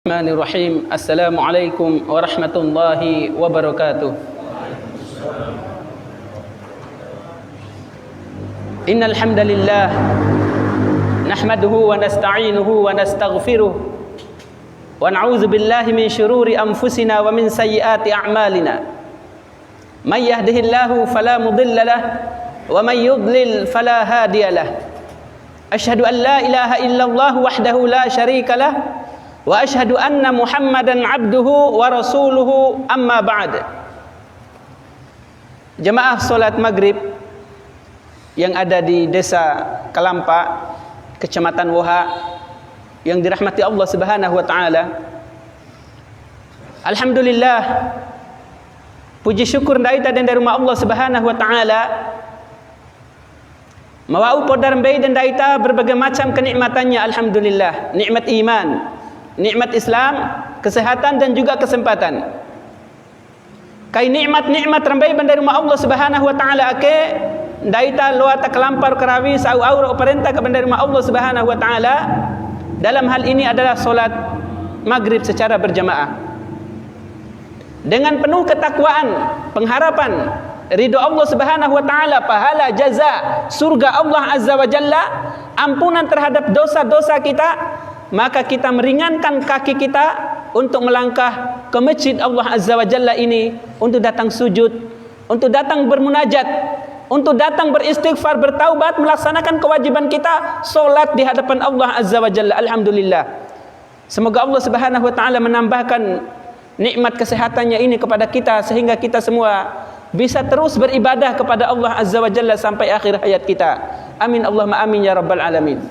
Bismillahirrahmanirrahim. Assalamualaikum warahmatullahi wabarakatuh. Innal hamdalillah nahmaduhu wa nasta'inuhu wa nastaghfiruh wa na'udzu billahi min shururi anfusina wa min sayyiati a'malina. May yahdihillahu fala mudilla lahu wa may yudlil fala hadiya lahu. Asyhadu an la ilaha illallah wahdahu la syarika lahu wa asyhadu anna Muhammadan abduhu wa rasuluhu, amma ba'd. Jemaah salat maghrib yang ada di Desa Kalampa, Kecamatan Woha, yang dirahmati Allah Subhanahu wa taala. Alhamdulillah, puji syukur daita dan dari rumah Allah Subhanahu wa taala. Mawau podar mbei dan daita berbagai macam kenikmatannya. Alhamdulillah, nikmat iman, nikmat Islam, kesehatan dan juga kesempatan. Kai nikmat-nikmat rambai bandar rumah Allah Subhanahu wa taala ake daita loata kelampar kerawi sau aura perintah ke bandar rumah Allah Subhanahu wa taala. Dalam hal ini adalah solat maghrib secara berjamaah. Dengan penuh ketakwaan, pengharapan ridho Allah Subhanahu wa taala, pahala jaza surga Allah Azza wa Jalla, ampunan terhadap dosa-dosa kita, maka kita meringankan kaki kita untuk melangkah ke masjid Allah Azza wa Jalla ini, untuk datang sujud, untuk datang bermunajat, untuk datang beristighfar, bertaubat, melaksanakan kewajiban kita, solat di hadapan Allah Azza wa Jalla. Alhamdulillah. Semoga Allah Subhanahu wa taala menambahkan nikmat kesehatannya ini kepada kita, sehingga kita semua bisa terus beribadah kepada Allah Azza wa Jalla sampai akhir hayat kita. Amin Allahumma amin ya rabbal alamin.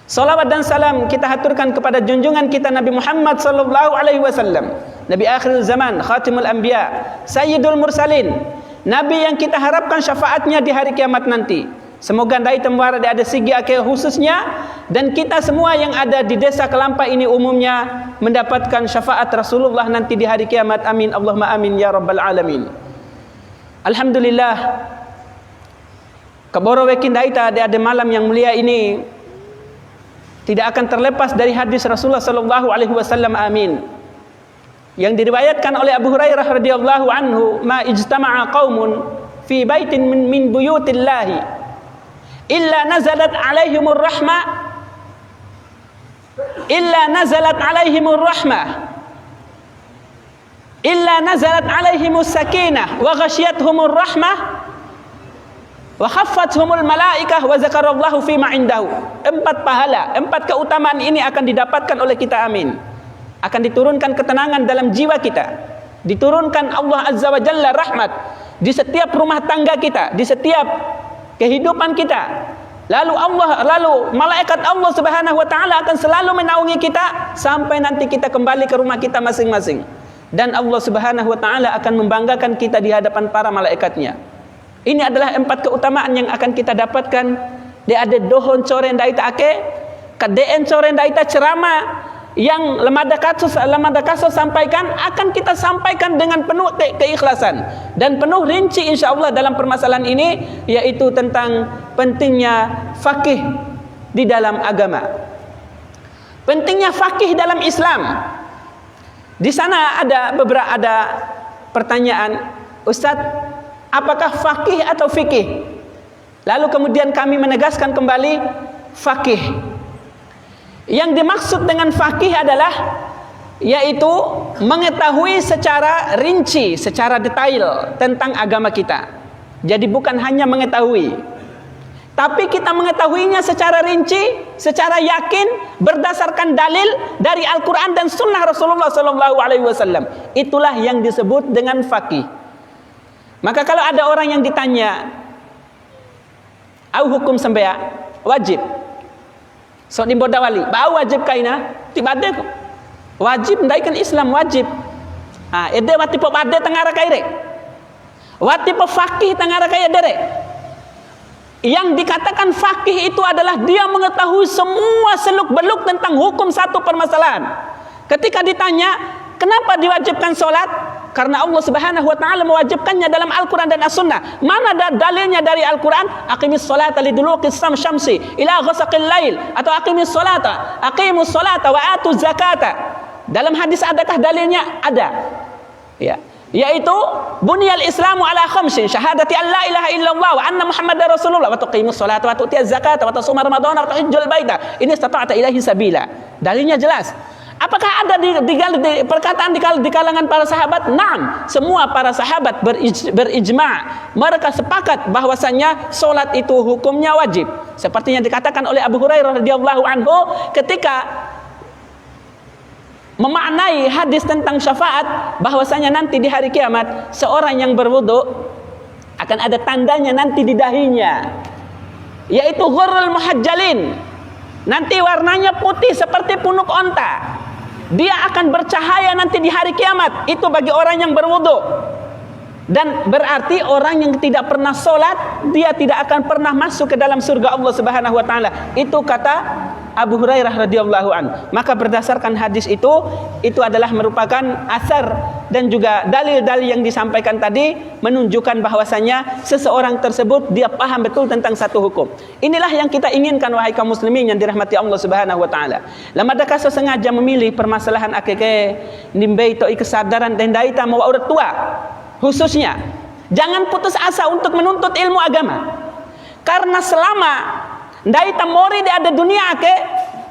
Salawat dan salam kita haturkan kepada junjungan kita Nabi Muhammad sallallahu alaihi wasallam, Nabi akhir zaman, khatimul anbiya, sayyidul mursalin, Nabi yang kita harapkan syafaatnya di hari kiamat nanti. Semoga dai temwara ada sigi akhir khususnya, dan kita semua yang ada di Desa Kalampa ini umumnya mendapatkan syafaat Rasulullah nanti di hari kiamat. Amin Allahumma amin ya rabbal alamin. Alhamdulillah, kaboro wekin daita ada malam yang mulia ini tidak akan terlepas dari hadis Rasulullah sallallahu alaihi wasallam, amin, yang diriwayatkan oleh Abu Hurairah radhiyallahu anhu, ma ijtama'a qaumun fi baitin min buyutillahi illa nazalat alaihimur rahmah illa nazalat alaihimur rahmah illa nazalat alaihimus sakinah wa ghasyiyatuhumur rahmah wa khaffathumul malaikah wa zakarallahu fima indahu. 4 pahala, 4 keutamaan ini akan didapatkan oleh kita, amin. Akan diturunkan ketenangan dalam jiwa kita, diturunkan Allah Azza wa Jalla rahmat di setiap rumah tangga kita, di setiap kehidupan kita. Lalu malaikat Allah Subhanahu wa taala akan selalu menaungi kita sampai nanti kita kembali ke rumah kita masing-masing, dan Allah Subhanahu wa taala akan membanggakan kita di hadapan para malaikatnya. Ini adalah 4 keutamaan yang akan kita dapatkan. Dia ada dohon coren daita ake, kadeen coren daita ceramah yang lemada kasus sampaikan, akan kita sampaikan dengan penuh keikhlasan dan penuh rinci insyaallah dalam permasalahan ini, yaitu tentang pentingnya fakih di dalam agama. Pentingnya fakih dalam Islam. Di sana ada pertanyaan, Ustadz, apakah fakih atau fikih? Lalu kemudian kami menegaskan kembali fakih. Yang dimaksud dengan fakih adalah yaitu mengetahui secara rinci, secara detail tentang agama kita. Jadi bukan hanya mengetahui, tapi kita mengetahuinya secara rinci, secara yakin, berdasarkan dalil dari Al-Quran dan Sunnah Rasulullah SAW. Itulah yang disebut dengan fakih. Maka kalau ada orang yang ditanya, au hukum sembea wajib, so di bodawali, bau wajib kaina, tibade wajib ndaikan Islam wajib. Ede wati po bade tangara kaire, wati po fakih tangara kaire dere. Yang dikatakan fakih itu adalah dia mengetahui semua seluk-beluk tentang hukum satu permasalahan. Ketika ditanya, kenapa diwajibkan sholat? Karena Allah Subhanahu wa taala mewajibkannya dalam Al-Qur'an dan As-Sunnah. Mana dalilnya dari Al-Qur'an? Aqimis salata liduluqis syamsi ila ghasaqil lail, atau aqimus salata wa atuz zakata. Dalam hadis adakah dalilnya? Ada. Ya, yaitu bunyal islamu ala khamsin, syahadati an la ilaha illallah wa anna muhammadar rasulullah wa tuqimus salata wa tu'tiyaz zakata wa tasuma ramadhana wa tahujjul baita in istata'ta ilaihi sabila. Dalilnya jelas. Apakah ada di perkataan di kalangan para sahabat? Naam, semua para sahabat berijma', mereka sepakat bahwasanya solat itu hukumnya wajib. Seperti yang dikatakan oleh Abu Hurairah radhiyallahu anhu ketika memaknai hadis tentang syafaat, bahwasanya nanti di hari kiamat seorang yang berwudu akan ada tandanya nanti di dahinya, yaitu ghurrul muhajjalin. Nanti warnanya putih seperti punuk onta. Dia akan bercahaya nanti di hari kiamat. Itu bagi orang yang berwudu. Dan berarti orang yang tidak pernah sholat, dia tidak akan pernah masuk ke dalam surga Allah Subhanahu wa taala. Itu kata Abu Hurairah radhiyallahu anhu. Maka berdasarkan hadis itu adalah merupakan asar dan juga dalil-dalil yang disampaikan tadi menunjukkan bahwasanya seseorang tersebut dia paham betul tentang satu hukum. Inilah yang kita inginkan wahai kaum muslimin yang dirahmati Allah Subhanahu wa taala. Lamadaka sengaja memilih permasalahan akeke nimbe itu kesadaran dan daita mau urut tua. Khususnya jangan putus asa untuk menuntut ilmu agama. Karena selama daita mori di ada dunia ke,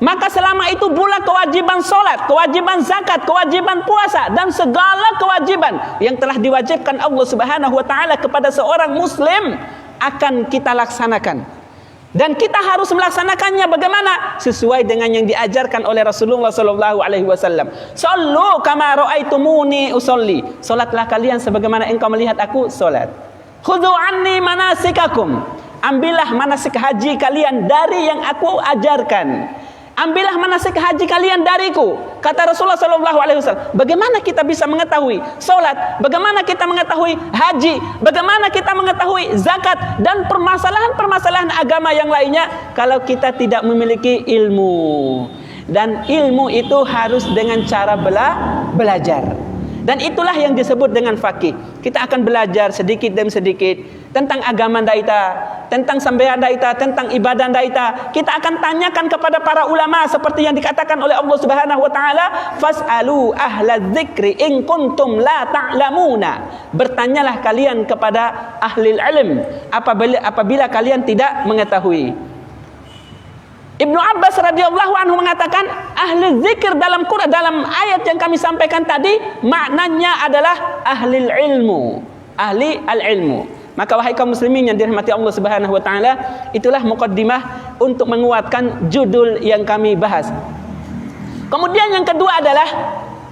maka selama itu pula kewajiban solat, kewajiban zakat, kewajiban puasa, dan segala kewajiban yang telah diwajibkan Allah Subhanahu wa taala kepada seorang muslim akan kita laksanakan. Dan kita harus melaksanakannya bagaimana? Sesuai dengan yang diajarkan oleh Rasulullah sallallahu alaihi wasallam. Sallu kama raaitumuni usolli. Salatlah kalian sebagaimana engkau melihat aku salat. Khudhu anni manasikakum. Ambillah manasik haji kalian dari yang aku ajarkan. Ambillah manasik haji kalian dariku. Kata Rasulullah sallallahu alaihi wasallam. Bagaimana kita bisa mengetahui salat? Bagaimana kita mengetahui haji? Bagaimana kita mengetahui zakat dan permasalahan-permasalahan agama yang lainnya kalau kita tidak memiliki ilmu? Dan ilmu itu harus dengan cara belajar. Dan itulah yang disebut dengan faqih. Kita akan belajar sedikit demi sedikit tentang agama daita, tentang sambean daita, tentang ibadah daita. Kita akan tanyakan kepada para ulama seperti yang dikatakan oleh Allah Subhanahu wa taala, "Fas'alu ahla dzikri in kuntum la ta'lamuna." Bertanyalah kalian kepada ahli ilm apabila kalian tidak mengetahui. Ibnu Abbas radhiyallahu anhu mengatakan ahli zikir dalam Quran, dalam ayat yang kami sampaikan tadi maknanya adalah ahli ilmu, ahli al-ilmu. Maka wahai kaum muslimin yang dirahmati Allah Subhanahu wa taala, itulah muqaddimah untuk menguatkan judul yang kami bahas. Kemudian yang kedua adalah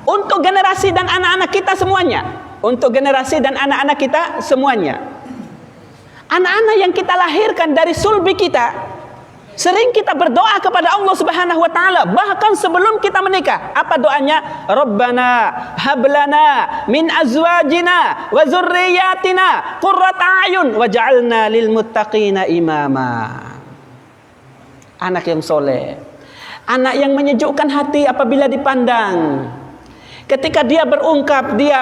untuk generasi dan anak-anak kita semuanya. Untuk generasi dan anak-anak kita semuanya. Anak-anak yang kita lahirkan dari sulbi kita, sering kita berdoa kepada Allah Subhanahu wa taala bahkan sebelum kita menikah. Apa doanya? Rabbana hablana min azwajina wa dzurriyyatina qurrata a'yun waj'alna lil muttaqina imama. Anak yang soleh, anak yang menyejukkan hati apabila dipandang. Ketika dia berungkap, dia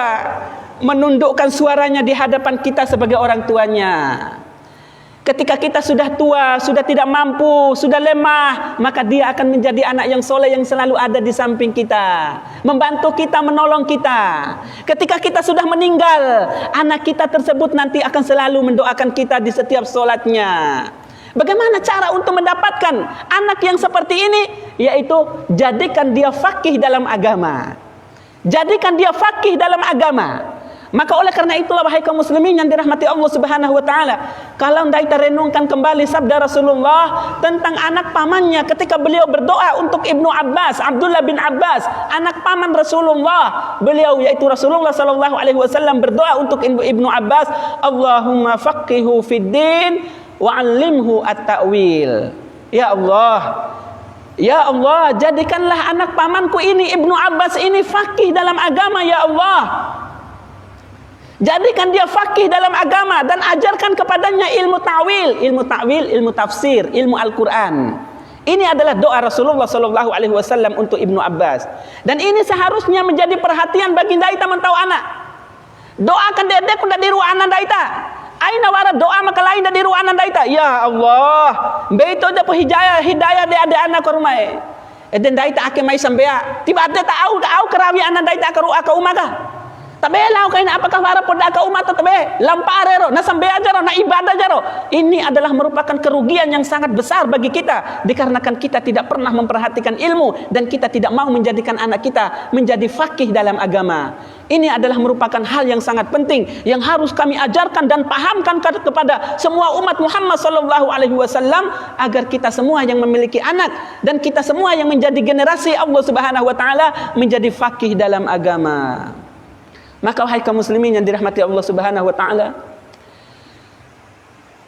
menundukkan suaranya di hadapan kita sebagai orang tuanya. Ketika kita sudah tua, sudah tidak mampu, sudah lemah, maka dia akan menjadi anak yang soleh yang selalu ada di samping kita, membantu kita, menolong kita. Ketika kita sudah meninggal, anak kita tersebut nanti akan selalu mendoakan kita di setiap solatnya. Bagaimana cara untuk mendapatkan anak yang seperti ini? Yaitu jadikan dia faqih dalam agama. Jadikan dia faqih dalam agama. Maka oleh karena itulah wahai kaum muslimin yang dirahmati Allah Subhanahu wa taala, kalau kita renungkan kembali sabda Rasulullah tentang anak pamannya ketika beliau berdoa untuk Ibnu Abbas, Abdullah bin Abbas, anak paman Rasulullah, beliau yaitu Rasulullah sallallahu alaihi wasallam berdoa untuk Ibnu Abbas, Allahumma faqihhu fid din wa 'allimhu at-ta'wil. Ya Allah, jadikanlah anak pamanku ini Ibnu Abbas ini faqih dalam agama ya Allah. Jadikan dia faqih dalam agama dan ajarkan kepadanya ilmu ta'wil, ilmu tafsir, ilmu Al-Quran. Ini adalah doa Rasulullah sallallahu alaihi wasallam untuk Ibnu Abbas. Dan ini seharusnya menjadi perhatian bagi daita mentau anak. Doakan dedek pun dari ruang anda ita. Aina wara doa maka lain dari ruang anda ita. Ya Allah, beito da po hidayah de ada anak ke rumah. Eden daita ake mai sambea. Tiba ada tak au kerawi anda daita ke ruang ke umaga. Tabe lau kaina apakah wara poda ka umat tabe lamparero na sambe ajaro na ibadah jaro. Ini adalah merupakan kerugian yang sangat besar bagi kita dikarenakan kita tidak pernah memperhatikan ilmu dan kita tidak mau menjadikan anak kita menjadi faqih dalam agama. Ini adalah merupakan hal yang sangat penting yang harus kami ajarkan dan pahamkan kepada semua umat Muhammad sallallahu alaihi wasallam agar kita semua yang memiliki anak dan kita semua yang menjadi generasi Allah Subhanahu wa taala menjadi faqih dalam agama. Maka wahai kaum muslimin yang dirahmati Allah Subhanahu wa taala,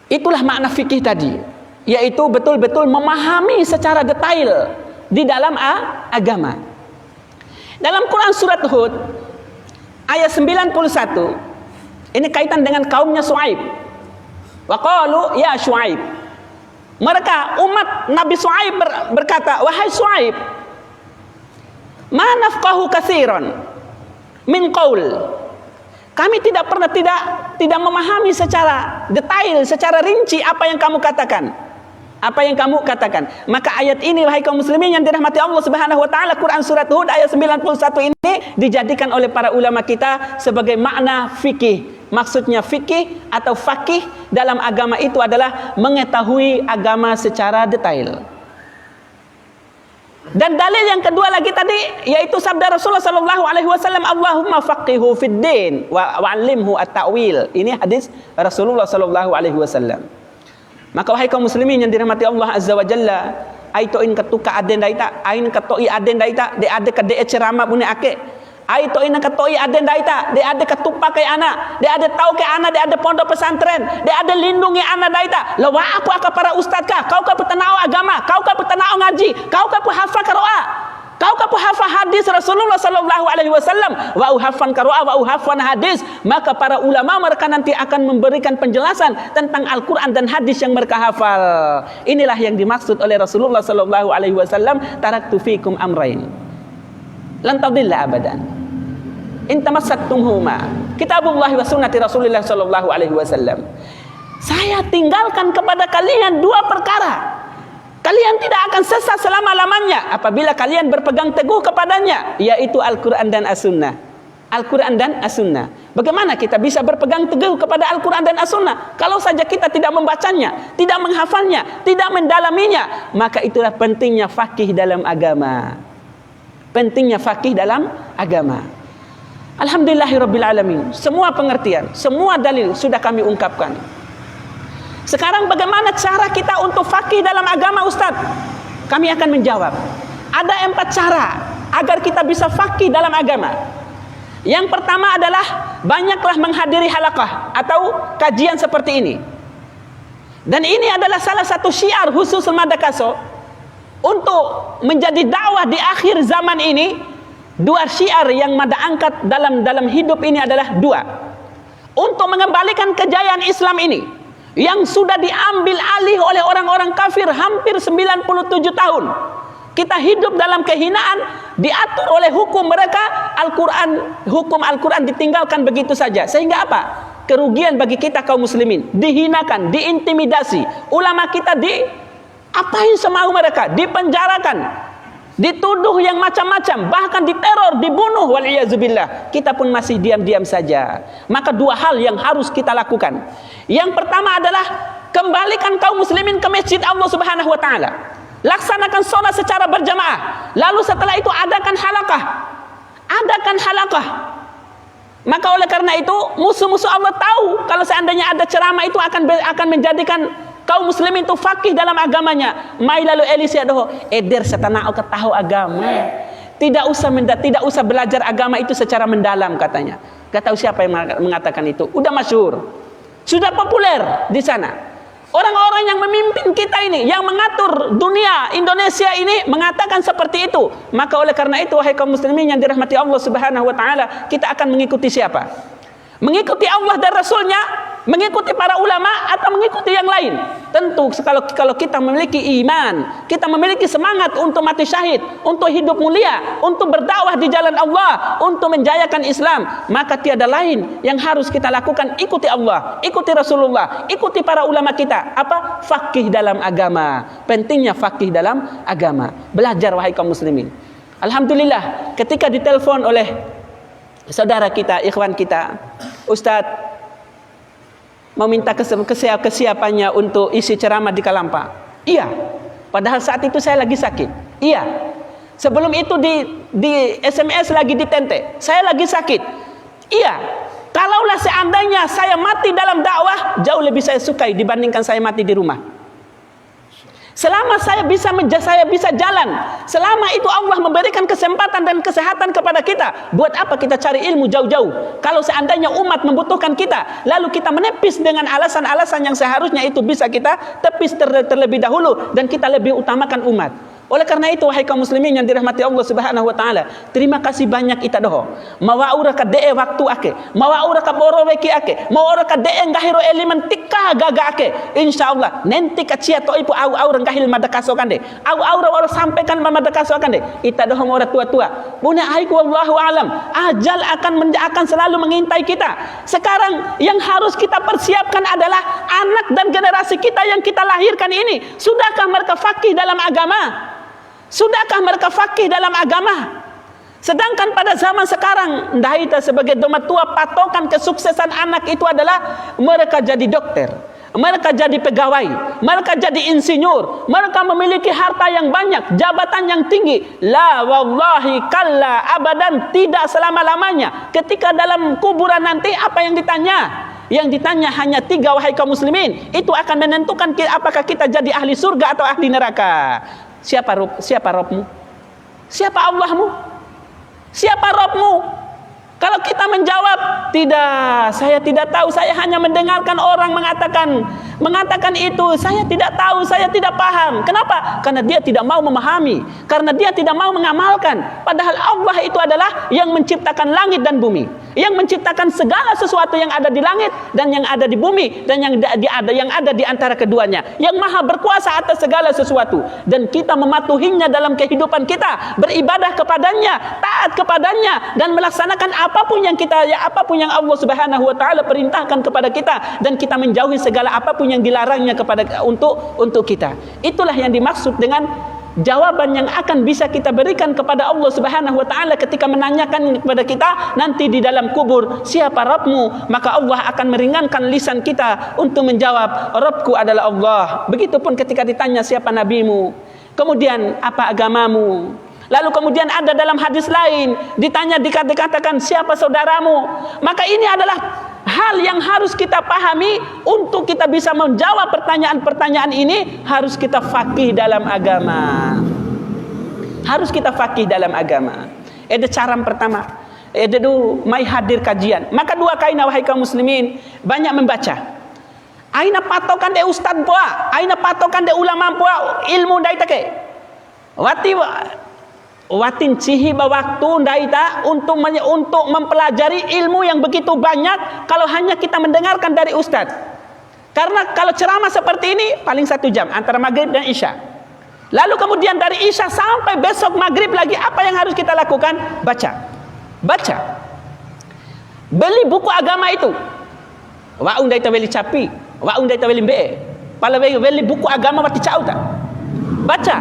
itulah makna fikih tadi, yaitu betul-betul memahami secara detail di dalam agama. Dalam Quran surat Hud ayat 91, ini kaitan dengan kaumnya Shu'aib. Wa qalu ya Shu'aib. Mereka umat Nabi Shu'aib berkata, wahai Shu'aib, ma nafqahu katsiran min qaul. Kami tidak pernah tidak memahami secara detail, secara rinci apa yang kamu katakan. Apa yang kamu katakan. Maka ayat ini wahai kaum muslimin yang dirahmati Allah Subhanahu wa taala, Quran surat Hud ayat 91 ini dijadikan oleh para ulama kita sebagai makna fikih. Maksudnya fikih atau faqih dalam agama itu adalah mengetahui agama secara detail. Dan dalil yang kedua lagi tadi yaitu sabda Rasulullah sallallahu alaihi wasallam, Allahumma faqihu fid din wa 'allimhu at-ta'wil. Ini hadis Rasulullah sallallahu alaihi wasallam. Maka wahai kaum muslimin yang dirahmati Allah azza wa jalla, aito in ketuka aden daita, ain ketoi aden daita, de ade ke de ceramah bune ake. Aito in ketoi aden daita, de ade ketupa ke anak, de ade tahu ke anak, de ade pondok pesantren, de ade lindungi anak daita. Lawa apa para ustaz kah? Kau ka petanau agama, kau ka petanau ngaji, kau ka hafal qiraah. Kau ka hafal hadis Rasulullah sallallahu alaihi wasallam, wa uhafan qiraah wa uhafan hadis. Maka para ulama mereka nanti akan memberikan penjelasan tentang Al-Qur'an dan hadis yang mereka hafal. Inilah yang dimaksud oleh Rasulullah sallallahu alaihi wasallam, taraktu fikum amrain lan tadilla abadan in tamassaktumhuma kitabullah wa sunnati Rasulillah sallallahu alaihi wasallam. Saya tinggalkan kepada kalian dua perkara. Kalian tidak akan sesat selama-lamanya apabila kalian berpegang teguh kepadanya, yaitu Al-Qur'an dan As-Sunnah. Al-Qur'an dan As-Sunnah. Bagaimana kita bisa berpegang teguh kepada Al-Qur'an dan As-Sunnah kalau saja kita tidak membacanya, tidak menghafalnya, tidak mendalaminya? Maka itulah pentingnya faqih dalam agama. Pentingnya faqih dalam agama. Alhamdulillahirabbil alamin. Semua pengertian, semua dalil sudah kami ungkapkan. Sekarang bagaimana cara kita untuk faqih dalam agama, Ustaz? Kami akan menjawab. Ada 4 cara agar kita bisa faqih dalam agama. Yang pertama adalah banyaklah menghadiri halaqah atau kajian seperti ini. Dan ini adalah salah satu syiar khusus Madakaso untuk menjadi dakwah di akhir zaman ini. 2 syiar yang Mada angkat dalam hidup ini adalah 2. Untuk mengembalikan kejayaan Islam ini yang sudah diambil alih oleh orang-orang kafir hampir 97 tahun. Kita hidup dalam kehinaan, diatur oleh hukum mereka, hukum Al-Quran ditinggalkan begitu saja. Sehingga apa? Kerugian bagi kita kaum muslimin, dihinakan, diintimidasi. Ulama kita apain semau mereka, dipenjarakan, dituduh yang macam-macam, bahkan diteror, dibunuh, waliyazubillah. Kita pun masih diam-diam saja. Maka 2 hal yang harus kita lakukan. Yang pertama adalah kembalikan kaum muslimin ke masjid Allah Subhanahu wa taala. Laksanakan sholat secara berjamaah. Lalu setelah itu adakan halaqah. Adakan halaqah. Maka oleh karena itu musuh-musuh Allah tahu kalau seandainya ada ceramah itu akan menjadikan kaum muslimin itu faqih dalam agamanya. Mai lalu elisi adoh eder setanah ke tahu agama. Tidak usah belajar agama itu secara mendalam katanya. Gak tahu siapa yang mengatakan itu. Udah masyhur. Sudah populer di sana. Orang-orang yang memimpin kita ini, yang mengatur dunia Indonesia ini mengatakan seperti itu. Maka oleh karena itu wahai kaum muslimin yang dirahmati Allah Subhanahu wa taala, kita akan mengikuti siapa? Mengikuti Allah dan Rasulnya Mengikuti para ulama atau mengikuti yang lain? Tentu kalau kita memiliki iman, kita memiliki semangat untuk mati syahid, untuk hidup mulia, untuk berdakwah di jalan Allah, untuk menjayakan Islam, maka tiada lain yang harus kita lakukan. Ikuti Allah, ikuti Rasulullah, ikuti para ulama kita. Apa? Faqih dalam agama. Pentingnya faqih dalam agama. Belajar wahai kaum muslimin. Alhamdulillah, ketika ditelepon oleh saudara kita, ikhwan kita, Ustadz meminta kesiapannya untuk isi ceramah di Kalampa. Iya. Padahal saat itu saya lagi sakit. Iya. Sebelum itu di SMS lagi ditente. Saya lagi sakit. Iya. Kalaulah seandainya saya mati dalam dakwah, jauh lebih saya sukai dibandingkan saya mati di rumah. Selama saya bisa jalan, selama itu Allah memberikan kesempatan dan kesehatan kepada kita, buat apa kita cari ilmu jauh-jauh? Kalau seandainya umat membutuhkan kita, lalu kita menepis dengan alasan-alasan yang seharusnya itu bisa kita tepis terlebih dahulu, dan kita lebih utamakan umat. Oleh karena itu, wahai kaum muslimin yang dirahmati Allah Subhanahu wa taala, terima kasih banyak ita doho. Mawa ura ka dee waktu ake, mawa ura ka borowe ki ake, mawa ura ka dee ngahiro elemen tikka gaga ake. Insyaallah nanti ka cia to ipu au ngahil madakaso kande. Au ora sampaikan madakaso kande. Ita doho ora tua-tua. Punya aiku wallahu alam. Ajal akan selalu mengintai kita. Sekarang yang harus kita persiapkan adalah anak dan generasi kita yang kita lahirkan ini. Sudahkah mereka faqih dalam agama? Sudahkah mereka faqih dalam agama? Sedangkan pada zaman sekarang, kita sebagai domat tua, patokan kesuksesan anak itu adalah mereka jadi dokter, mereka jadi pegawai, mereka jadi insinyur, mereka memiliki harta yang banyak, jabatan yang tinggi. La wallahi kalla abadan, tidak selama-lamanya. Ketika dalam kuburan nanti apa yang ditanya? Yang ditanya hanya 3, wahai kaum muslimin. Itu akan menentukan apakah kita jadi ahli surga atau ahli neraka. Siapa Robmu? Siapa Allahmu? Siapa Robmu? Kalau kita menjawab, tidak, saya tidak tahu, saya hanya mendengarkan orang mengatakan itu, saya tidak tahu, saya tidak paham. Kenapa? Karena dia tidak mau memahami, karena dia tidak mau mengamalkan. Padahal Allah itu adalah yang menciptakan langit dan bumi, yang menciptakan segala sesuatu yang ada di langit dan yang ada di bumi, dan yang ada di antara keduanya, yang maha berkuasa atas segala sesuatu. Dan kita mematuhinya dalam kehidupan kita, beribadah kepadanya, taat kepadanya, dan melaksanakan apapun yang Allah Subhanahu wa taala perintahkan kepada kita, dan kita menjauhi segala apapun yang dilarangnya untuk kita. Itulah yang dimaksud dengan jawaban yang akan bisa kita berikan kepada Allah Subhanahu wa taala ketika menanyakan kepada kita nanti di dalam kubur, siapa Rabbmu? Maka Allah akan meringankan lisan kita untuk menjawab, Rabbku adalah Allah. Begitupun ketika ditanya siapa nabimu, kemudian apa agamamu. Lalu kemudian ada dalam hadis lain dikatakan siapa saudaramu. Maka ini adalah hal yang harus kita pahami. Untuk kita bisa menjawab pertanyaan-pertanyaan ini, harus kita faqih dalam agama. Harus kita faqih dalam agama. Ada cara pertama, ada mai hadir kajian. Maka 2 kaina wahai kaum muslimin, banyak membaca. Aina patokan de ustad poa, aina patokan de ulama poa, ilmu dai take. Watin cihi waktu daita untuk mempelajari ilmu yang begitu banyak kalau hanya kita mendengarkan dari ustaz. Karena kalau ceramah seperti ini paling 1 jam antara maghrib dan isya. Lalu kemudian dari isya sampai besok maghrib lagi, apa yang harus kita lakukan? Baca. Beli buku agama itu. Waung daita beli capi, waung daita beli mbe. Pala beli buku agama mati cauta. Baca.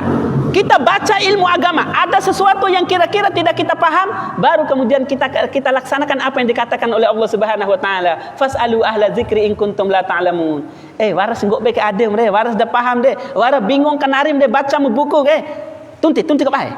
Kita baca ilmu agama. Ada sesuatu yang kira-kira tidak kita paham, baru kemudian kita laksanakan apa yang dikatakan oleh Allah Subhanahu wa taala, fasalu ahla dzikri in kuntum la ta'lamun. Waras ngok be ke adem re, waras dah paham deh, waras bingung kan arim deh baca mu buku tunti ke bae.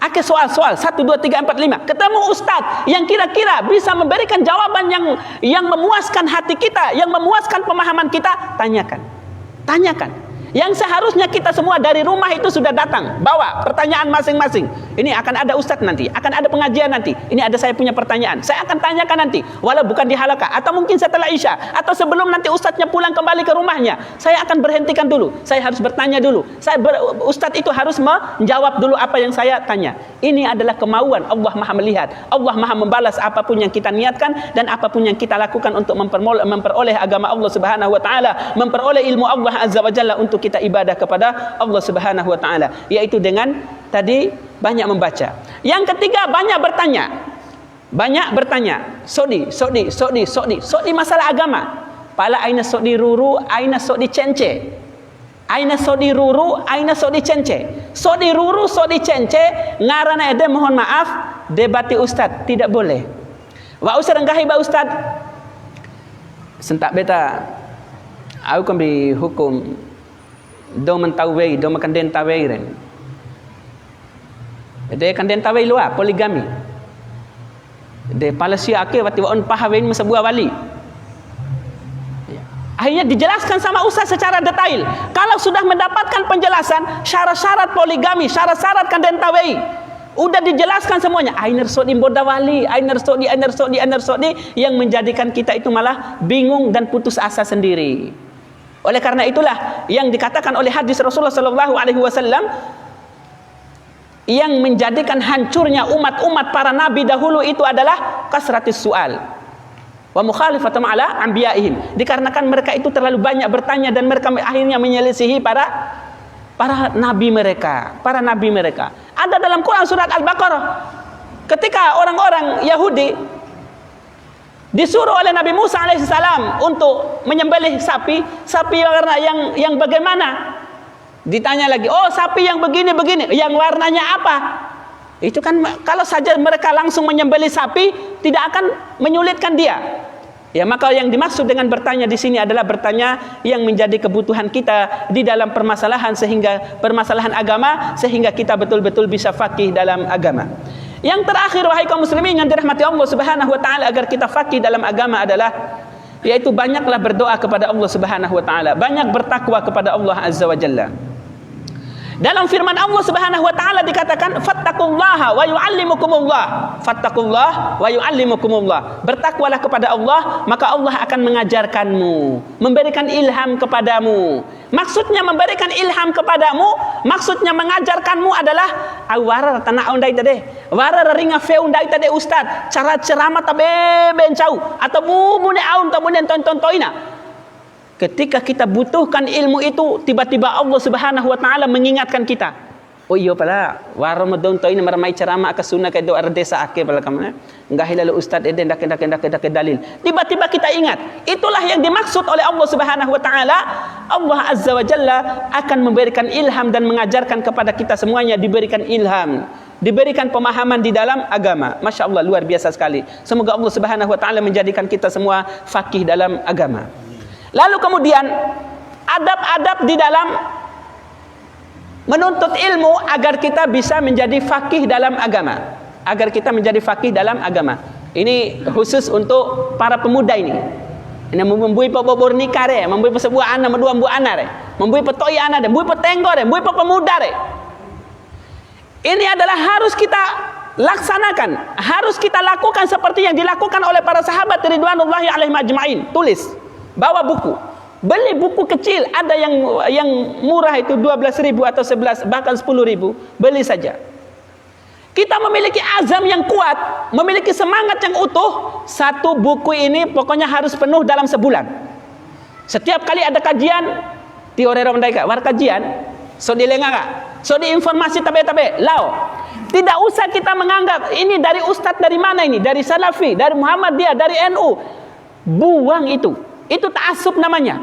Ake soal-soal 1 2 3 4 5. Ketemu ustaz yang kira-kira bisa memberikan jawaban yang memuaskan hati kita, yang memuaskan pemahaman kita, tanyakan. Yang seharusnya kita semua dari rumah itu sudah datang, bawa pertanyaan masing-masing. Ini akan ada ustadz nanti, akan ada pengajian nanti. Ini ada saya punya pertanyaan, saya akan tanyakan nanti, walau bukan di halaqah, atau mungkin setelah isya, atau sebelum nanti ustadznya pulang kembali ke rumahnya. Saya akan berhentikan dulu, saya harus bertanya dulu. Ustadz itu harus menjawab dulu apa yang saya tanya. Ini adalah kemauan Allah Maha melihat, Allah Maha membalas apapun yang kita niatkan dan apapun yang kita lakukan untuk memperoleh agama Allah Subhanahu wa taala, memperoleh ilmu Allah Azza wa Jalla untuk kita ibadah kepada Allah Subhanahu wa taala, yaitu dengan tadi banyak membaca. Yang ketiga, banyak bertanya. Banyak bertanya. Sodi masalah agama. Pala aina sodi ruru, aina sodi cence. Aina sodi ruru, aina sodi cence. Sodi ruru, sodi cence, ngarana ede mohon maaf, debati ustaz tidak boleh. Wa ustaz enggahi ba ustaz. Sentak beta aku kan bi hukum dong mentawai, dong makan den tawai ren. Dia kan den tawai luar poligami. Dia palasia ake wati waon pahawain sebuah wali. Akhirnya dijelaskan sama ustaz secara detail. Kalau sudah mendapatkan penjelasan syarat-syarat poligami, syarat-syarat kan den tawai, udah dijelaskan semuanya. Ainer sodi boda wali, ainer sodi, yang menjadikan kita itu malah bingung dan putus asa sendiri. Oleh karena itulah yang dikatakan oleh hadis Rasulullah sallallahu alaihi wasallam, yang menjadikan hancurnya umat-umat para nabi dahulu itu adalah kasratis su'al wa mukhalifatum ala anbiya'ihim. Dikarenakan mereka itu terlalu banyak bertanya dan mereka akhirnya menyelisihi para nabi mereka, Ada dalam Quran surat Al-Baqarah ketika orang-orang Yahudi disuruh oleh Nabi Musa alaihissalam untuk menyembelih sapi warna yang bagaimana? Ditanya lagi, oh sapi yang begini, yang warnanya apa? Itu kan kalau saja mereka langsung menyembelih sapi tidak akan menyulitkan dia. Ya, maka yang dimaksud dengan bertanya di sini adalah bertanya yang menjadi kebutuhan kita di dalam permasalahan agama sehingga kita betul-betul bisa faqih dalam agama. Yang terakhir, wahai kaum muslimin yang dirahmati Allah Subhanahu wa taala, agar kita faqih dalam agama adalah yaitu banyaklah berdoa kepada Allah Subhanahu wa taala, banyak bertakwa kepada Allah Azza wa Jalla. Dalam firman Allah Subhanahu wa taala dikatakan fattaqullaha wa yuallimukumullah. Fattaqullaha wa yuallimukumullah. Bertakwalah kepada Allah, maka Allah akan mengajarkanmu, memberikan ilham kepadamu. Maksudnya memberikan ilham kepadamu, maksudnya mengajarkanmu adalah awara tanah undai tade. Wara ringa fe undai tade ustaz, cara ceramah tabe bencau atau bubune aun tabune tonton-tontoina. Ketika kita butuhkan ilmu itu, tiba-tiba Allah Subhanahu wa taala mengingatkan kita. Oh iya pala, waro medon to ini maramai ceramah ke sunnah ke doa desa ake pala kamu. Enggak hilalu ustaz eden dak dalil. Tiba-tiba kita ingat, itulah yang dimaksud oleh Allah Subhanahu wa taala. Allah Azza wa Jalla akan memberikan ilham dan mengajarkan kepada kita semuanya, diberikan ilham, diberikan pemahaman di dalam agama. Masya Allah, luar biasa sekali. Semoga Allah Subhanahu wa taala menjadikan kita semua faqih dalam agama. Lalu kemudian adab-adab di dalam menuntut ilmu agar kita bisa menjadi faqih dalam agama. Agar kita menjadi faqih dalam agama. Ini khusus untuk para pemuda ini. Ini membui pebobor nikah re, membui sebuah anak, dua buah anak re, membui petoi anak re, membui petenggo re, membui pemuda re. Ini adalah harus kita laksanakan, harus kita lakukan seperti yang dilakukan oleh para sahabat ridwanullahi alaihim ajmain. Tulis. Bawa buku, beli buku kecil, ada yang murah itu 12.000 atau 11 bahkan 10.000, beli saja. Kita memiliki azam yang kuat, memiliki semangat yang utuh. Satu buku ini pokoknya harus penuh dalam sebulan. Setiap kali ada kajian, teori mereka, war kajian, so dilengah, so diinformasi tabe-tabe, lao. Tidak usah kita menganggap ini dari ustadz dari mana ini, dari Salafi, dari Muhammadiyah, dari NU. Buang itu. Itu ta'assub namanya.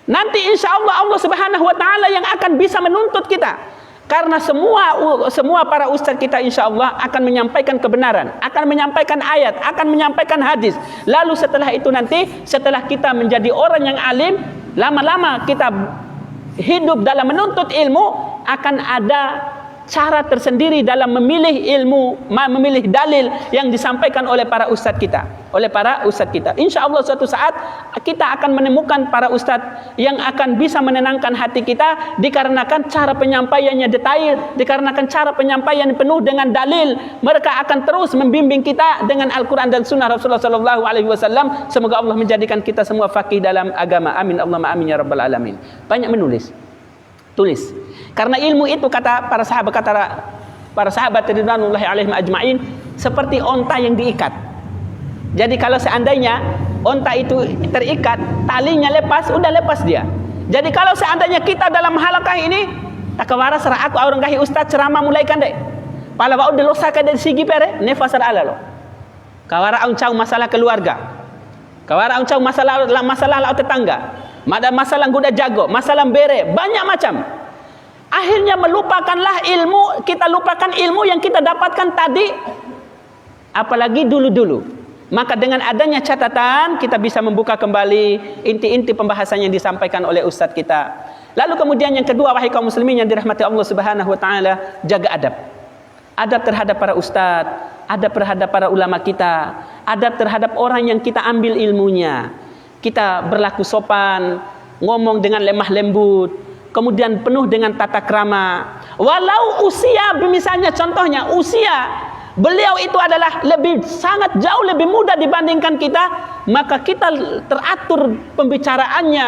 Nanti insya Allah Subhanahu wa taala yang akan bisa menuntut kita. Karena semua para ustaz kita insya Allah akan menyampaikan kebenaran, akan menyampaikan ayat, akan menyampaikan hadis. Lalu setelah itu nanti, setelah kita menjadi orang yang alim, lama-lama kita hidup dalam menuntut ilmu, akan ada cara tersendiri dalam memilih ilmu, memilih dalil yang disampaikan oleh para ustadz kita, Insya Allah suatu saat kita akan menemukan para ustadz yang akan bisa menenangkan hati kita, dikarenakan cara penyampaiannya detail, dikarenakan cara penyampaian penuh dengan dalil. Mereka akan terus membimbing kita dengan Al-Quran dan Sunnah Rasulullah SAW. Semoga Allah menjadikan kita semua faqih dalam agama. Amin Allahumma amin ya rabbal alamin. Banyak tulis. Karena ilmu itu, kata para sahabat ridwanullahi alaihim ajma'in, seperti onta yang diikat. Jadi kalau seandainya onta itu terikat, talinya lepas, udah lepas dia. Jadi kalau seandainya kita dalam halakah ini, takawara sera aku orang kahi ustaz ceramah mulai kan dek. Pala ba udah losa ka dari sigi pere, nefasar ala lo. Kawara ang cau masalah keluarga. Kawara ang cau masalah lau tetangga. Ada masalah guda jago, masalah bere, banyak macam. Akhirnya melupakanlah ilmu, kita lupakan ilmu yang kita dapatkan tadi, apalagi dulu-dulu. Maka dengan adanya catatan, kita bisa membuka kembali inti-inti pembahasan yang disampaikan oleh ustadz kita. Lalu kemudian yang kedua, wahai kaum muslimin yang dirahmati Allah Subhanahu wa taala, jaga adab. Adab terhadap para ustadz, adab terhadap para ulama kita, adab terhadap orang yang kita ambil ilmunya. Kita berlaku sopan, ngomong dengan lemah lembut, kemudian penuh dengan tata krama. Walau usia, misalnya contohnya usia, beliau itu adalah sangat jauh lebih muda dibandingkan kita, maka kita teratur pembicaraannya,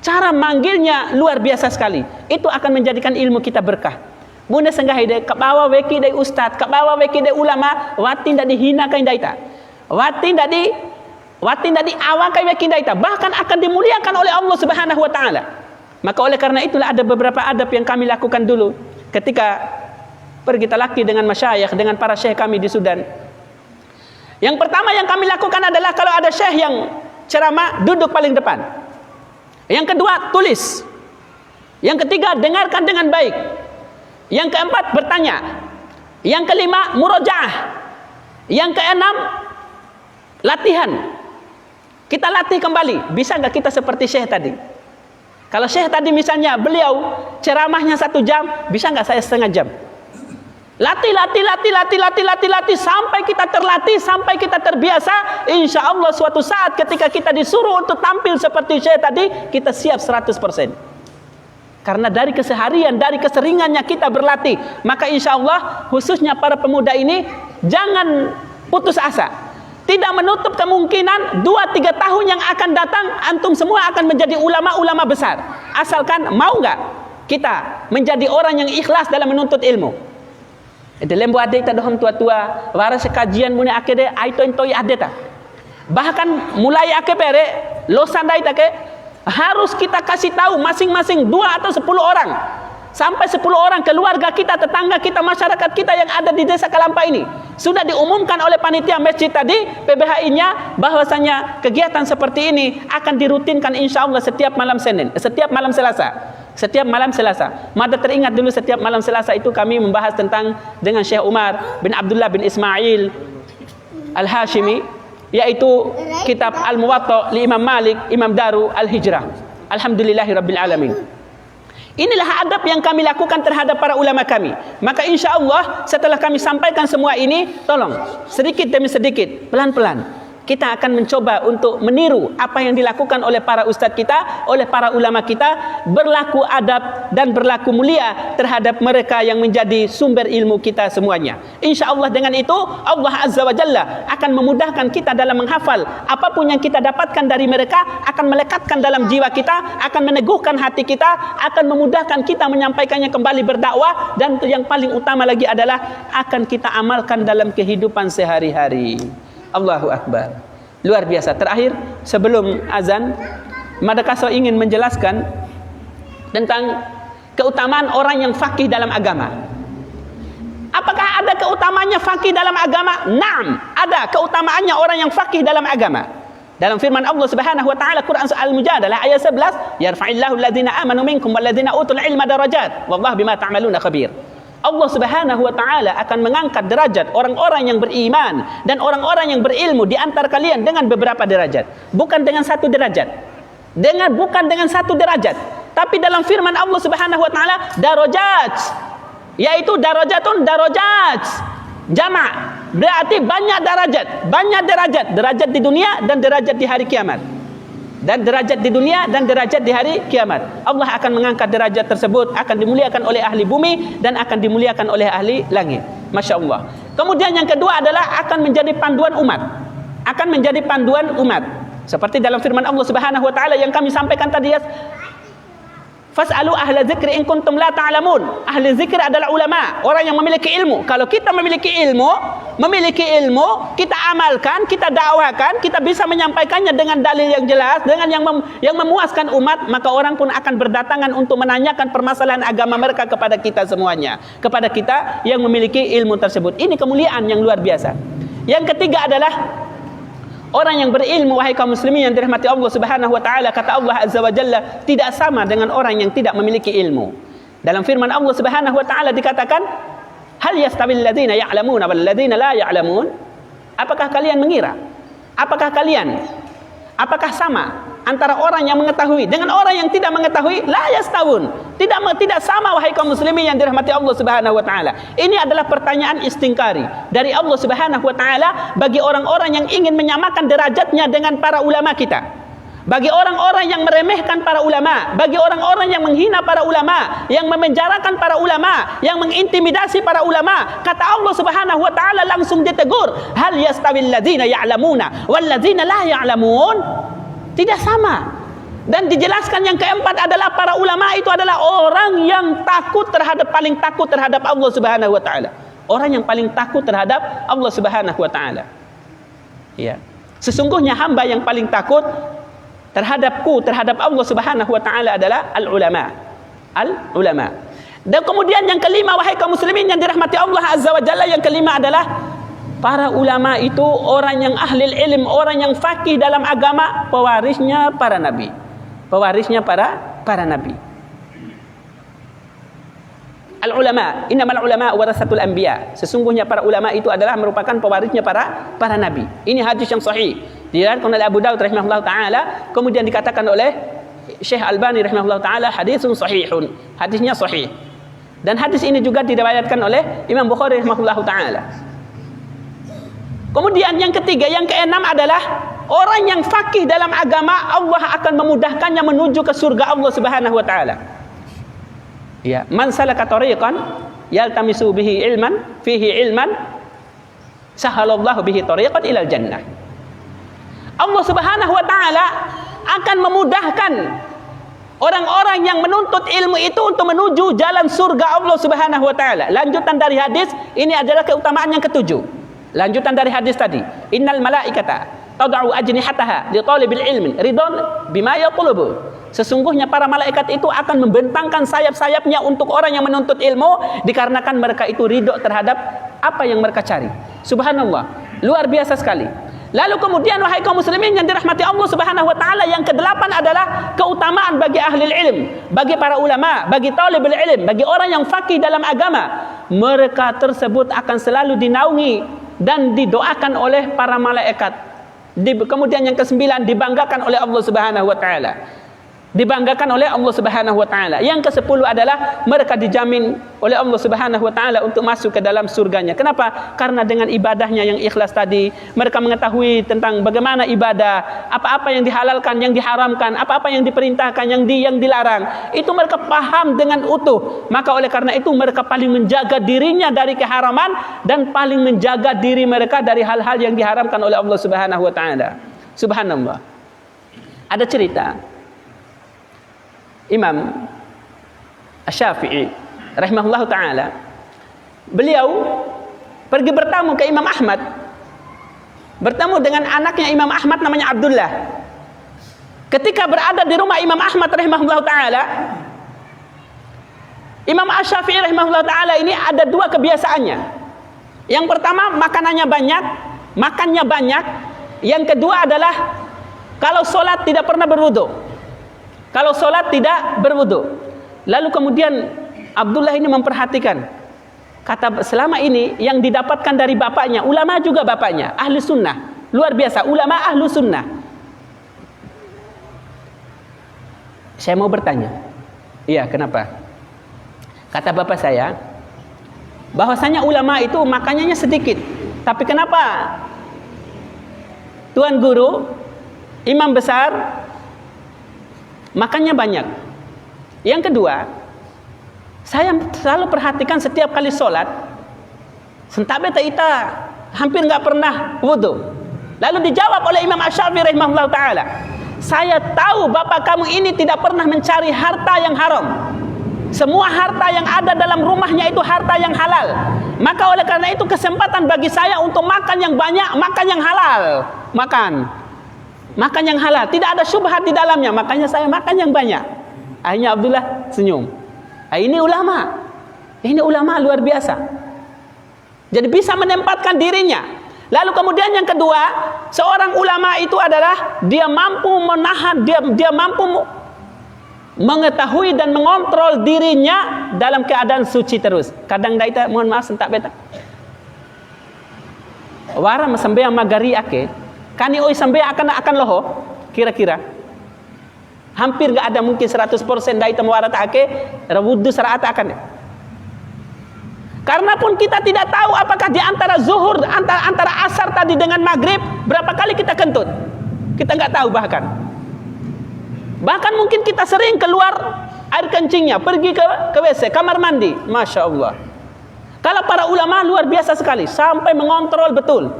cara manggilnya luar biasa sekali. Itu akan menjadikan ilmu kita berkah. Bunda senggah ide kabawa weki dai ustad, kabawa weki dai ulama, watin dak dihina kain daita. Watin dari awak kaya kindaita, bahkan akan dimuliakan oleh Allah Subhanahu wa taala. Maka oleh karena itulah ada beberapa adab yang kami lakukan dulu ketika pergi talaki dengan masyayikh, dengan para syekh kami di Sudan. Yang pertama yang kami lakukan adalah kalau ada syekh yang ceramah, duduk paling depan. Yang kedua, tulis. Yang ketiga, dengarkan dengan baik. Yang keempat, bertanya. Yang kelima, murojaah. Yang keenam, latihan. Kita latih kembali. Bisa nggak kita seperti syekh tadi? Kalau syekh tadi misalnya beliau ceramahnya 1 jam, bisa nggak saya setengah jam? Latih sampai kita terlatih, sampai kita terbiasa. Insya Allah suatu saat ketika kita disuruh untuk tampil seperti syekh tadi, kita siap 100%. Karena dari keseharian, dari keseringannya kita berlatih. Maka insya Allah khususnya para pemuda ini jangan putus asa. Tidak menutup kemungkinan 2-3 tahun yang akan datang antum semua akan menjadi ulama-ulama besar. Asalkan mau nggak kita menjadi orang yang ikhlas dalam menuntut ilmu. Itu lembu ade ta dohom tua-tua, waras kajian mune akede aito entoi adeta. Bahkan mulai ake pere losandai take harus kita kasih tahu masing-masing 2 atau 10 orang. Sampai 10 orang keluarga kita, tetangga kita, masyarakat kita yang ada di desa Kalampa ini. Sudah diumumkan oleh panitia masjid tadi, PBHI-nya, bahwasanya kegiatan seperti ini akan dirutinkan insya Allah setiap malam Selasa. Mada teringat dulu setiap malam Selasa itu kami membahas tentang dengan Syekh Umar bin Abdullah bin Ismail Al-Hashimi, yaitu kitab Al-Muwatta li Imam Malik, Imam Daru Al-Hijrah. Alhamdulillahirabbil alamin. Inilah adab yang kami lakukan terhadap para ulama kami. Maka insya Allah setelah kami sampaikan semua ini, tolong sedikit demi sedikit, pelan-pelan kita akan mencoba untuk meniru apa yang dilakukan oleh para ustadz kita, oleh para ulama kita, berlaku adab dan berlaku mulia terhadap mereka yang menjadi sumber ilmu kita semuanya. Insya Allah dengan itu Allah Azza wa Jalla akan memudahkan kita dalam menghafal. Apapun yang kita dapatkan dari mereka akan melekatkan dalam jiwa kita, akan meneguhkan hati kita, akan memudahkan kita menyampaikannya kembali berdakwah, dan yang paling utama lagi adalah akan kita amalkan dalam kehidupan sehari-hari. Allahu Akbar. Luar biasa. Terakhir sebelum azan, Madakaso ingin menjelaskan tentang keutamaan orang yang faqih dalam agama. Apakah ada keutamaannya faqih dalam agama? Naam, ada keutamaannya orang yang faqih dalam agama. Dalam firman Allah Subhanahu wa taala Quran Al-Mujadalah ayat 11, yarfa'illahu alladhina amanu minkum walladhina utul ilma darajat wallahu bima ta'maluna khabir. Allah Subhanahu wa taala akan mengangkat derajat orang-orang yang beriman dan orang-orang yang berilmu di antara kalian dengan beberapa derajat, bukan dengan satu derajat. Bukan dengan satu derajat, tapi dalam firman Allah Subhanahu wa taala darajat, yaitu darajatun darajat. Jamak berarti banyak derajat, derajat di dunia dan derajat di hari kiamat. Dan derajat di dunia dan derajat di hari kiamat. Allah akan mengangkat derajat tersebut, akan dimuliakan oleh ahli bumi dan akan dimuliakan oleh ahli langit. Masya Allah. Kemudian yang kedua adalah akan menjadi panduan umat. Akan menjadi panduan umat. Seperti dalam firman Allah Subhanahu wa taala yang kami sampaikan tadi, ya, fas'alu ahla dzikri in kuntum la ta'lamun. Ahli zikir adalah ulama, orang yang memiliki ilmu. Kalau kita memiliki ilmu, kita amalkan, kita dakwakan, kita bisa menyampaikannya dengan dalil yang jelas, dengan yang memuaskan umat, maka orang pun akan berdatangan untuk menanyakan permasalahan agama mereka kepada kita semuanya, kepada kita yang memiliki ilmu tersebut. Ini kemuliaan yang luar biasa. Yang ketiga adalah orang yang berilmu, wahai kaum muslimin yang dirahmati Allah Subhanahu wa taala, kata Allah Azza wa Jalla, tidak sama dengan orang yang tidak memiliki ilmu. Dalam firman Allah Subhanahu wa taala dikatakan, hal yastawil ladzina ya'lamuna wal ladzina la ya'lamun? Apakah kalian mengira? Apakah sama antara orang yang mengetahui dengan orang yang tidak mengetahui? La yastawun. Tidak sama, wahai kaum muslimin yang dirahmati Allah Subhanahu wa taala. Ini adalah pertanyaan istingkari dari Allah Subhanahu wa taala bagi orang-orang yang ingin menyamakan derajatnya dengan para ulama kita. Bagi orang-orang yang meremehkan para ulama, bagi orang-orang yang menghina para ulama, yang memenjarakan para ulama, yang mengintimidasi para ulama, kata Allah Subhanahu wa taala langsung ditegur, hal yastawil ladzina ya'lamuna wal ladzina la ya'lamun? Tidak sama. Dan dijelaskan yang keempat adalah para ulama itu adalah orang yang paling takut terhadap Allah Subhanahu wa taala. Orang yang paling takut terhadap Allah Subhanahu wa taala. Ya. Sesungguhnya hamba yang paling takut terhadap Allah Subhanahu wa taala adalah al-ulama. Dan kemudian yang kelima, wahai kaum muslimin yang dirahmati Allah Azza wa Jalla, yang kelima adalah para ulama itu orang yang ahli ilm, orang yang faqih dalam agama, pewarisnya para nabi. Al-ulama, innamal ulama warasatul anbiya. Sesungguhnya para ulama itu adalah merupakan pewarisnya para nabi. Ini hadis yang sahih. Diriwayatkan oleh Abu Daud rahimahullah taala, kemudian dikatakan oleh Syekh Albani rahimahullah taala haditsun sahihun. Hadisnya sahih. Dan hadis ini juga diriwayatkan oleh Imam Bukhari rahimahullah taala. Kemudian yang ketiga, yang keenam adalah orang yang faqih dalam agama, Allah akan memudahkannya menuju ke surga Allah Subhanahu wa taala. Ya, man salaka tariqan yaltamisu bihi ilman sahalallahu bihi tariqan ilal jannah. Allah Subhanahu wa taala akan memudahkan orang-orang yang menuntut ilmu itu untuk menuju jalan surga Allah Subhanahu wa taala. Lanjutan dari hadis ini adalah keutamaan yang ketujuh. Lanjutan dari hadis tadi, innal malaikata tad'u ajnihataha li talibil ilmi ridon bima yatlubu. Sesungguhnya para malaikat itu akan membentangkan sayap-sayapnya untuk orang yang menuntut ilmu, dikarenakan mereka itu ridho terhadap apa yang mereka cari. Subhanallah, luar biasa sekali. Lalu kemudian, wahai kaum muslimin yang dirahmati Allah Subhanahu wa taala, yang kedelapan adalah keutamaan bagi ahli ilm, bagi para ulama, bagi talibul ilm, bagi orang yang faqih dalam agama. Mereka tersebut akan selalu dinaungi dan didoakan oleh para malaikat. Kemudian yang kesembilan, dibanggakan oleh Allah Subhanahu wa taala. Yang ke-10 adalah mereka dijamin oleh Allah Subhanahu wa taala untuk masuk ke dalam surganya. Kenapa? Karena dengan ibadahnya yang ikhlas tadi, mereka mengetahui tentang bagaimana ibadah, apa-apa yang dihalalkan, yang diharamkan, apa-apa yang diperintahkan, yang dilarang. Itu mereka paham dengan utuh. Maka oleh karena itu mereka paling menjaga dirinya dari keharaman dan paling menjaga diri mereka dari hal-hal yang diharamkan oleh Allah Subhanahu wa taala. Subhanallah. Ada cerita Imam Asy-Syafi'i rahimahullah ta'ala, beliau pergi bertamu ke Imam Ahmad, bertemu dengan anaknya Imam Ahmad namanya Abdullah. Ketika berada di rumah Imam Ahmad rahimahullah ta'ala, Imam Asy-Syafi'i rahimahullah ta'ala ini ada dua kebiasaannya. Yang pertama, makannya banyak. Yang kedua adalah kalau sholat tidak pernah berwudu. Lalu kemudian Abdullah ini memperhatikan, kata selama ini yang didapatkan dari bapaknya, ulama juga bapaknya, ahli sunnah, luar biasa, ulama ahlu sunnah. Saya mau bertanya, iya kenapa? Kata bapak bahwasanya ulama itu makanannya sedikit. Tapi kenapa Tuan Guru, imam besar makannya banyak? Yang kedua, saya selalu perhatikan setiap kali sholat, sentak beta ita hampir nggak pernah wudu. Lalu dijawab oleh Imam Asy-Syafi'i rahimahullah ta'ala, saya tahu bapak kamu ini tidak pernah mencari harta yang haram. Semua harta yang ada dalam rumahnya itu harta yang halal. Maka oleh karena itu kesempatan bagi saya untuk makan yang banyak, makan yang halal. Makan yang halal, tidak ada syubhat di dalamnya. Makanya saya makan yang banyak. Akhirnya Abdullah senyum. Ini ulama luar biasa. Jadi bisa menempatkan dirinya. Lalu kemudian yang kedua, seorang ulama itu adalah dia mampu menahan, dia mampu mengetahui dan mengontrol dirinya dalam keadaan suci terus. Kadang daita, mohon maaf sentak beta. Wara sampai magari ake, kani oi sampai akan loho, kira-kira. Hampir gak ada mungkin 100% daita muara ake, rawudu saraata akan. Karena pun kita tidak tahu apakah di antara zuhur, antara asar tadi dengan maghrib, berapa kali kita kentut. Kita nggak tahu bahkan. Bahkan mungkin kita sering keluar air kencingnya, pergi ke WC, kamar mandi. Masya Allah. Kalau para ulama luar biasa sekali, sampai mengontrol betul.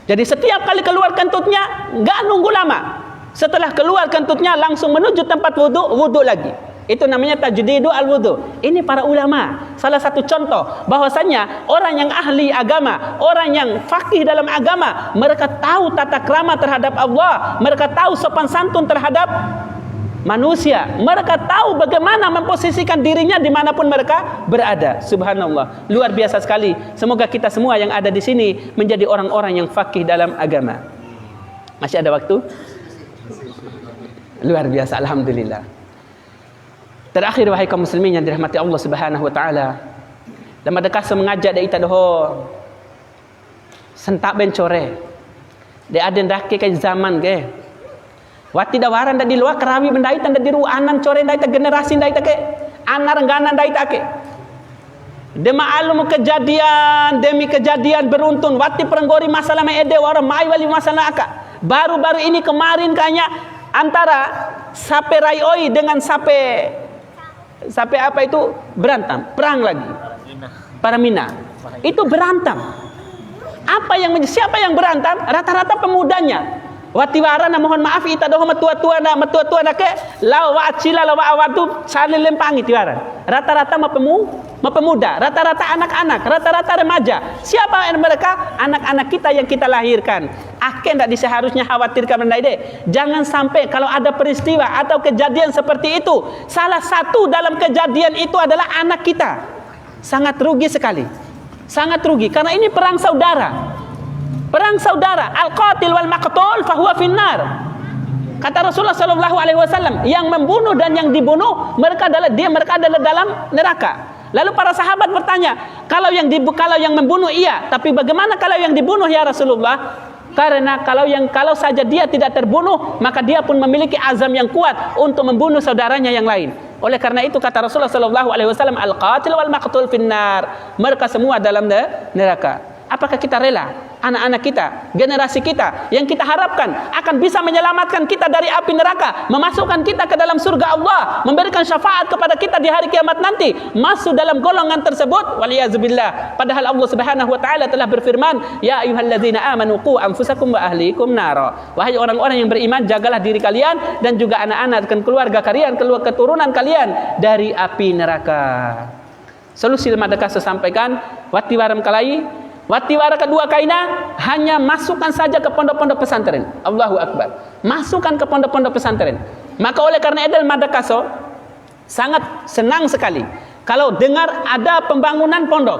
Jadi setiap kali keluar kentutnya, nggak nunggu lama. Setelah keluar kentutnya, langsung menuju tempat wudu lagi. Itu namanya tajdidu al-wudu. Ini para ulama. Salah satu contoh bahwasanya orang yang ahli agama, orang yang faqih dalam agama, mereka tahu tata krama terhadap Allah, mereka tahu sopan santun terhadap manusia, mereka tahu bagaimana memposisikan dirinya dimanapun mereka berada. Subhanallah, luar biasa sekali. Semoga kita semua yang ada di sini menjadi orang-orang yang faqih dalam agama. Masih ada waktu? Luar biasa, alhamdulillah. Terakhir wahai kaum muslimin yang dirahmati Allah Subhanahu wa taala. Lama dekat mengajak dia ita doho sentak bencore. Dia ada ndake ke zaman ke. Wati dawaran di luar kerawi bendai tanda di ruanan core ndai ta generasi ndai ta ke. Anar ngganan ndai ta ke. Dema alum kejadian demi kejadian beruntun wati perenggori masalah ede orang mai wali masalah aka. Baru-baru ini kemarin kayaknya antara sape raioi dengan sape apa itu berantem, perang lagi. Para Mina itu berantem. Siapa yang berantem? Rata-rata pemudanya. Watiwarana mohon maaf ita doh metua-tua na ke lawa acila lawa awatu saling lempangi tiwaran. Rata-rata pemuda, rata-rata anak-anak, rata-rata remaja. Siapa yang mereka? Anak-anak kita yang kita lahirkan. Akhirnya tidak seharusnya khawatirkan benda ini. Jangan sampai kalau ada peristiwa atau kejadian seperti itu, salah satu dalam kejadian itu adalah anak kita. Sangat rugi sekali. Sangat rugi karena ini perang saudara. Perang saudara, al-qatil wal maqtul fahuwa finnar. Kata Rasulullah sallallahu alaihi wasallam, yang membunuh dan yang dibunuh mereka adalah dalam neraka. Lalu para sahabat bertanya, kalau yang membunuh iya, tapi bagaimana kalau yang dibunuh ya Rasulullah? Karena kalau saja dia tidak terbunuh, maka dia pun memiliki azam yang kuat untuk membunuh saudaranya yang lain. Oleh karena itu kata Rasulullah sallallahu alaihi wasallam, al-qatil wal maqtul finnar. Mereka semua dalam neraka. Apakah kita rela anak-anak kita, generasi kita yang kita harapkan akan bisa menyelamatkan kita dari api neraka, memasukkan kita ke dalam surga Allah, memberikan syafaat kepada kita di hari kiamat nanti, masuk dalam golongan tersebut? Waliyazubillah. Padahal Allah Subhanahu wa taala telah berfirman, ya ayyuhalladzina amanu qu anfusakum wa ahlikum nara. Wahai orang-orang yang beriman, jagalah diri kalian dan juga anak-anak dan keluarga kalian, keturunan kalian dari api neraka. Solusi lemah saya sampaikan, wati waram kalai. Watiwara kedua kaina hanya masukkan saja ke pondok-pondok pesantren. Allahu Akbar. Masukkan ke pondok-pondok pesantren. Maka oleh karena Edel Madakaso sangat senang sekali kalau dengar ada pembangunan pondok,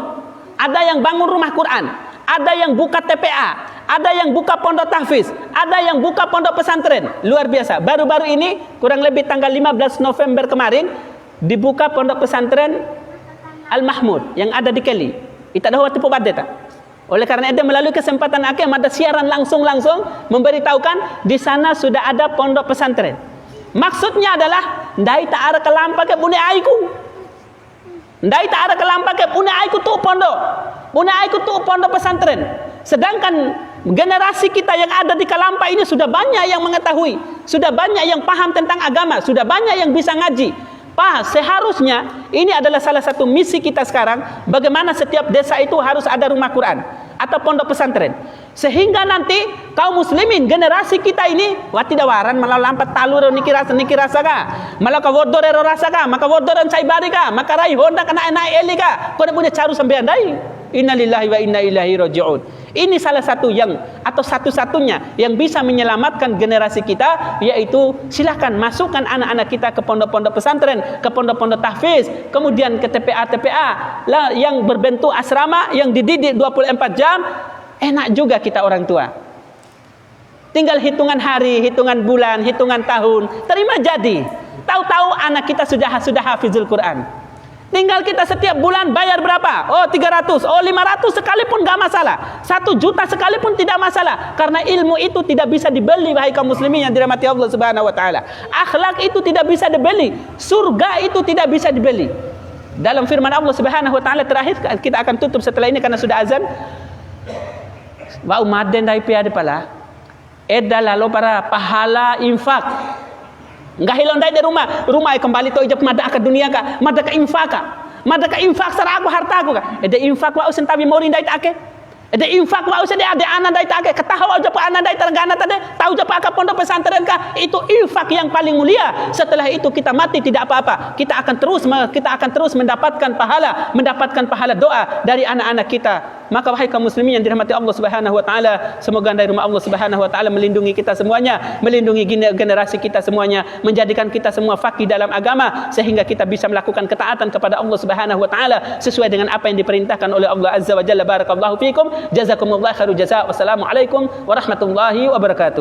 ada yang bangun rumah Quran, ada yang buka TPA, ada yang buka pondok tahfiz, ada yang buka pondok pesantren. Luar biasa. Baru-baru ini kurang lebih tanggal 15 November kemarin dibuka pondok pesantren Al-Mahmud yang ada di Keli. Ita dah waktu pobadeta. Oleh karena itu melalui kesempatan akhir ada siaran langsung memberitahukan di sana sudah ada pondok pesantren. Maksudnya adalah ndai ta'ara kelampa ke bune aiku. Ndai tak ada kelampa ke puna ikut tu pondok. Puna ikut tu pondok pesantren. Sedangkan generasi kita yang ada di Kalampa ini sudah banyak yang mengetahui, sudah banyak yang paham tentang agama, sudah banyak yang bisa ngaji. Seharusnya ini adalah salah satu misi kita sekarang, bagaimana setiap desa itu harus ada rumah Quran atau pondok pesantren, sehingga nanti kaum muslimin generasi kita ini tidak waran malah lampat talur nikira saka malah ka wodore rasaka maka wodoran saibari ka maka rai honda kana naik elika kau punya caru sampai andai. Innalillahi wa inna ilaihi raji'un. Ini salah satu yang atau satu-satunya yang bisa menyelamatkan generasi kita, yaitu silahkan masukkan anak-anak kita ke pondok-pondok pesantren, ke pondok-pondok tahfiz, kemudian ke TPA lah yang berbentuk asrama yang dididik 24 jam. Enak juga kita orang tua. Tinggal hitungan hari, hitungan bulan, hitungan tahun, terima jadi. Tahu-tahu anak kita sudah hafizul Quran. Tinggal kita setiap bulan bayar berapa? Oh 300, oh 500 sekalipun gak masalah, 1 juta sekalipun tidak masalah. Karena ilmu itu tidak bisa dibeli, wahai kaum muslimin yang dirahmati Allah Subhanahu wa taala. Akhlak itu tidak bisa dibeli, surga itu tidak bisa dibeli. Dalam firman Allah Subhanahu wa taala terakhir, kita akan tutup setelah ini karena sudah azan. Wa umaden dai piade pala. Eda lalu para pahala infak. Enggak hilang dari rumah kembali to ijab mada ke dunia ka, mada ke infak sara aku harta aku ka. Ede infak wa usen tabi mori dai take. Ede infak wa usen ade anak dai take. Ketahu aja pa anak dai tergana tade, tahu aja pa ka pondok pesantren ka. Itu infak yang paling mulia. Setelah itu kita mati tidak apa-apa. Kita akan terus mendapatkan pahala doa dari anak-anak kita. Maka wahai kaum muslimin yang dirahmati Allah Subhanahu wa taala, semoga dari rumah Allah Subhanahu wa taala melindungi kita semuanya, melindungi generasi kita semuanya, menjadikan kita semua faqih dalam agama sehingga kita bisa melakukan ketaatan kepada Allah Subhanahu wa taala sesuai dengan apa yang diperintahkan oleh Allah Azza wa Jalla. Barakallahu fikum, jazakumullahu khairu jazaa. Wassalamualaikum warahmatullahi wabarakatuh.